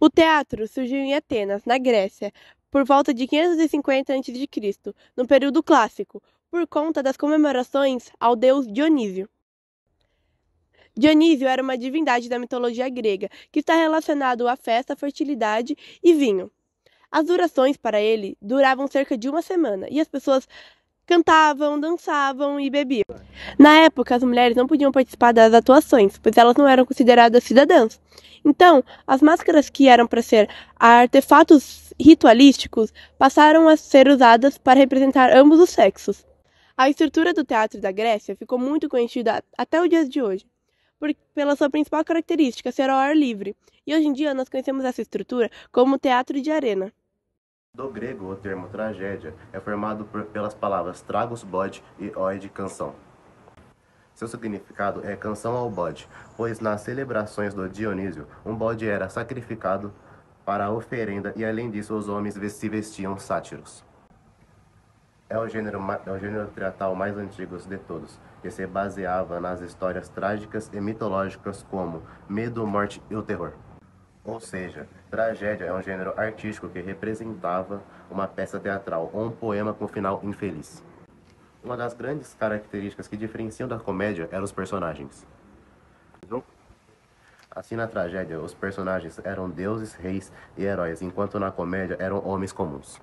O teatro surgiu em Atenas, na Grécia, por volta de 550 a.C., no período clássico, por conta das comemorações ao deus Dionísio. Dionísio era uma divindade da mitologia grega, que está relacionado à festa, fertilidade e vinho. As durações para ele duravam cerca de uma semana, e as pessoas cantavam, dançavam e bebiam. Na época, as mulheres não podiam participar das atuações, pois elas não eram consideradas cidadãs. Então, as máscaras que eram para ser artefatos ritualísticos passaram a ser usadas para representar ambos os sexos. A estrutura do teatro da Grécia ficou muito conhecida até o dia de hoje, pela sua principal característica, ser ao ar livre. E hoje em dia nós conhecemos essa estrutura como teatro de arena. Do grego, o termo tragédia é formado pelas palavras tragus, bode e oide, canção. Seu significado é canção ao bode, pois nas celebrações do Dionísio, um bode era sacrificado para a oferenda e, além disso, os homens se vestiam sátiros. É o gênero teatral mais antigo de todos, que se baseava nas histórias trágicas e mitológicas como medo, morte e o terror. Ou seja, tragédia é um gênero artístico que representava uma peça teatral ou um poema com final infeliz. Uma das grandes características que diferenciam da comédia eram os personagens. Assim, na tragédia, os personagens eram deuses, reis e heróis, enquanto na comédia eram homens comuns.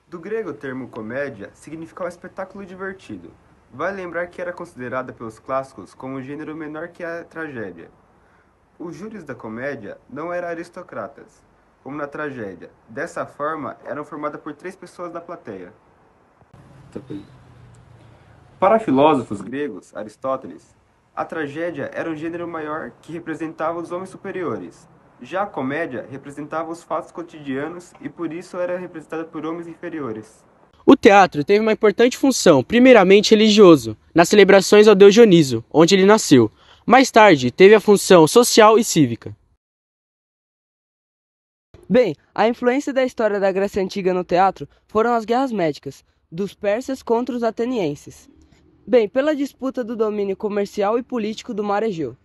Do grego, o termo comédia significa um espetáculo divertido. Vale lembrar que era considerada pelos clássicos como um gênero menor que a tragédia. Os júris da comédia não eram aristocratas, como na tragédia. Dessa forma, eram formadas por 3 pessoas da plateia. Para filósofos gregos, Aristóteles, a tragédia era um gênero maior que representava os homens superiores. Já a comédia representava os fatos cotidianos e por isso era representada por homens inferiores. O teatro teve uma importante função, primeiramente religioso, nas celebrações ao deus Dionísio, onde ele nasceu. Mais tarde, teve a função social e cívica. Bem, a influência da história da Grécia Antiga no teatro foram as guerras médicas, dos persas contra os atenienses. Bem, pela disputa do domínio comercial e político do mar Egeu.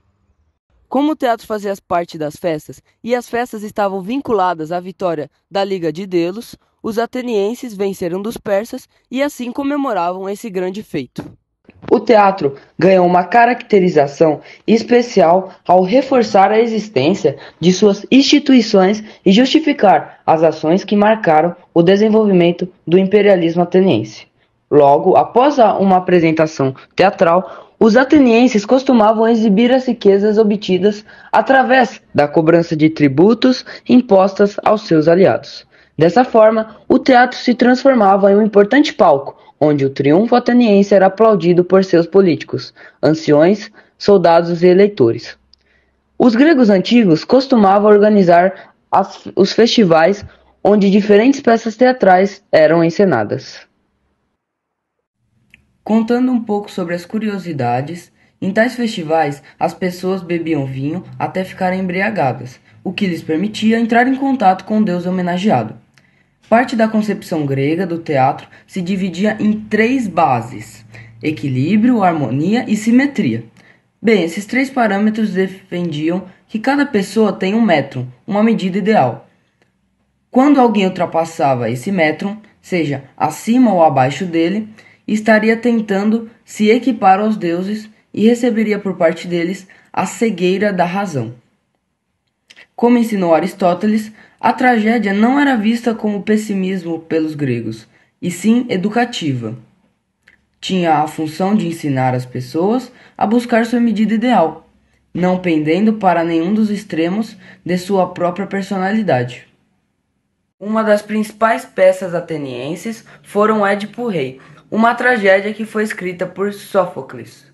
Como o teatro fazia parte das festas, e as festas estavam vinculadas à vitória da Liga de Delos, os atenienses venceram dos persas e assim comemoravam esse grande feito. O teatro ganhou uma caracterização especial ao reforçar a existência de suas instituições e justificar as ações que marcaram o desenvolvimento do imperialismo ateniense. Logo, após uma apresentação teatral, os atenienses costumavam exibir as riquezas obtidas através da cobrança de tributos impostas aos seus aliados. Dessa forma, o teatro se transformava em um importante palco, onde o triunfo ateniense era aplaudido por seus políticos, anciões, soldados e eleitores. Os gregos antigos costumavam organizar os festivais onde diferentes peças teatrais eram encenadas. Contando um pouco sobre as curiosidades, em tais festivais as pessoas bebiam vinho até ficarem embriagadas, o que lhes permitia entrar em contato com o deus homenageado. Parte da concepção grega do teatro se dividia em 3 bases: equilíbrio, harmonia e simetria. Bem, esses 3 parâmetros defendiam que cada pessoa tem um métron, uma medida ideal. Quando alguém ultrapassava esse métron, seja acima ou abaixo dele, estaria tentando se equipar aos deuses e receberia por parte deles a cegueira da razão. Como ensinou Aristóteles, a tragédia não era vista como pessimismo pelos gregos, e sim educativa. Tinha a função de ensinar as pessoas a buscar sua medida ideal, não pendendo para nenhum dos extremos de sua própria personalidade. Uma das principais peças atenienses foram Édipo Rei, uma tragédia que foi escrita por Sófocles.